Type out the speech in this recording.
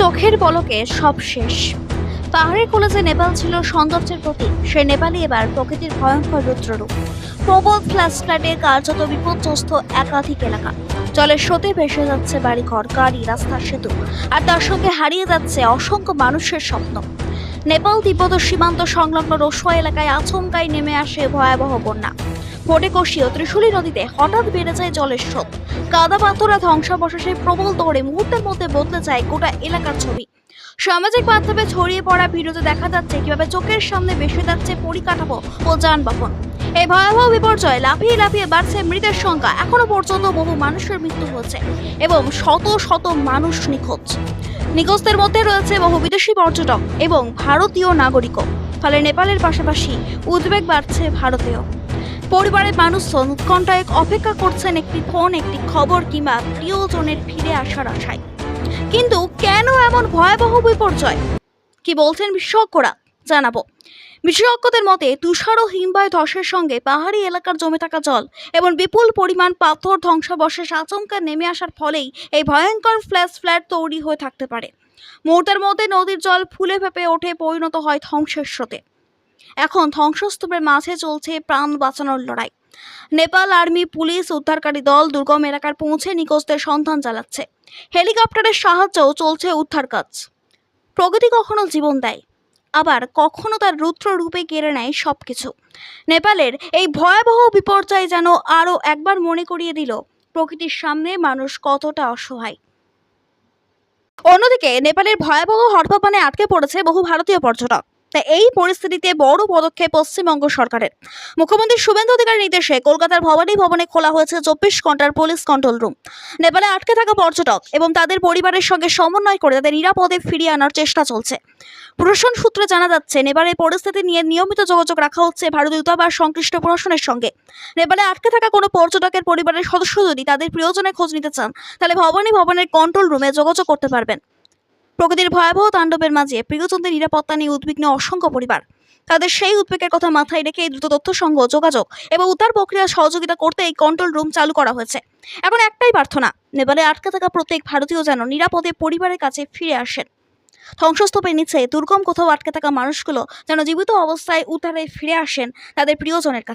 চোখের পলকে সব শেষ। পাহাড়ের কোলে যে নেপাল ছিল সৌন্দর্যের প্রতীক, সে নেপালই এবার প্রকৃতির ভয়ঙ্কর রুদ্ররূপ। প্রবল ফ্ল্যাশফ্ল্যাটে কার্যত বিপর্যস্ত একাধিক এলাকা। জলের স্রোতে ভেসে যাচ্ছে বাড়িঘর, গাড়ি, রাস্তার সেতু, আর তার সঙ্গে হারিয়ে যাচ্ছে অসংখ্য মানুষের স্বপ্ন। নেপাল তিব্বত সীমান্ত সংলগ্ন রসুয়া এলাকায় আচমকাই নেমে আসে ভয়াবহ বন্যা। ফটেকশি ও ত্রিশুলী নদীতে হঠাৎ বেড়ে যায় জলের স্রোত। কাদা পাথরে ধ্বংসাবশেষের প্রবল দৌড়ে মুহূর্তের মধ্যে বদলে যায় গোটা এলাকার ছবি। সামাজিক মাধ্যমে ছড়িয়ে পড়া ভিডিওতে দেখা যাচ্ছে কিভাবে চোখের সামনে ভেসে যাচ্ছে পরিকাঠামো ও যানবাহন। এই ভয়াবহ বিপর্যয়ে লাফিয়ে লাফিয়ে বাড়ছে মৃতের সংখ্যা। এখনো পর্যন্ত বহু মানুষের মৃত্যু হচ্ছে এবং শত শত মানুষ নিখোঁজদের মধ্যে রয়েছে বহু বিদেশি পর্যটক এবং ভারতীয় নাগরিকও। ফলে নেপালের পাশাপাশি উদ্বেগ বাড়ছে ভারতেও। পরিবারের মানুষজন উৎকণ্ঠায় অপেক্ষা করছেন একটি ফোন, একটি খবর কিংবা প্রিয়জনের ফিরে আসার আশায়। কিন্তু কেন এমন ভয়াবহ বিপর্যয়? কি বলছেন বিশেষজ্ঞরা, জানাবো। বিশেষজ্ঞদের মতে তুষার ও হিমবাহ ধসের সঙ্গে পাহাড়ি এলাকার জমে থাকা জল এবং বিপুল পরিমাণ পাথর ধ্বংসাবশেষ আচমকা নেমে আসার ফলেই এই ভয়ঙ্কর ফ্ল্যাট তৈরি হয়ে থাকতে পারে। মুহূর্তের মধ্যে নদীর জল ফুলে ফেঁপে ওঠে, পরিণত হয় ধ্বংসের স্রোতে। এখন ধ্বংসস্তূপের মাঝে চলছে প্রাণ বাঁচানোর লড়াই। নেপাল আর্মি, পুলিশ, উদ্ধারকারী দল দুর্গম এলাকার পৌঁছে নিখোঁজদের সন্ধান চালাচ্ছে। হেলিকপ্টারের সাহায্যেও চলছে উদ্ধার কাজ। প্রকৃতি কখনো জীবন দেয়, আবার কখনো তার রুদ্র রূপে কেড়ে নেয় সবকিছু। নেপালের এই ভয়াবহ বিপর্যয় যেন আরও একবার মনে করিয়ে দিল প্রকৃতির সামনে মানুষ কতটা অসহায়। অন্যদিকে নেপালের ভয়াবহ হড়পা আটকে পড়েছে বহু ভারতীয় পর্যটক। তাই এই পরিস্থিতিতে বড় পদক্ষেপ পশ্চিমবঙ্গ সরকারের। মুখ্যমন্ত্রী শুভেন্দু অধিকারীর নির্দেশে কলকাতার ভবানী ভবনে খোলা হয়েছে 24 ঘন্টার পুলিশ কন্ট্রোল রুম। নেপালে আটকে থাকা পর্যটক এবং তাদের পরিবারের সঙ্গে সমন্বয় করে তাদের নিরাপদে ফিরিয়ে আনার চেষ্টা চলছে। প্রশাসন সূত্রে জানা যাচ্ছে, নেপালের পরিস্থিতি নিয়ে নিয়মিত যোগাযোগ রাখা হচ্ছে ভারতীয় দূতাবাস সংশ্লিষ্ট প্রশাসনের সঙ্গে। নেপালে আটকে থাকা কোনো পর্যটকের পরিবারের সদস্য যদি তাদের প্রিয়জনের খোঁজ নিতে চান, তাহলে ভবানী ভবনের কন্ট্রোল রুমে যোগাযোগ করতে পারবেন। প্রকৃতির ভয়াবহ তাণ্ডবের মাঝে প্রিয়জনদের নিরাপত্তা নিয়ে উদ্বিগ্ন অসংখ্য পরিবার। তাদের সেই উদ্বেগের কথা মাথায় রেখে দ্রুত তথ্য সংগ্রহ, যোগাযোগ এবং উদ্ধার প্রক্রিয়া সহযোগিতা করতে এই কন্ট্রোল রুম চালু করা হয়েছে। এখন একটাই প্রার্থনা, নেপালে আটকে থাকা প্রত্যেক ভারতীয় যেন নিরাপদে পরিবারের কাছে ফিরে আসেন। ধ্বংসস্তূপের নিচে দুর্গম কোথাও আটকে থাকা মানুষগুলো যেন জীবিত অবস্থায় উদ্ধারে ফিরে আসেন তাদের প্রিয়জনের কাছে।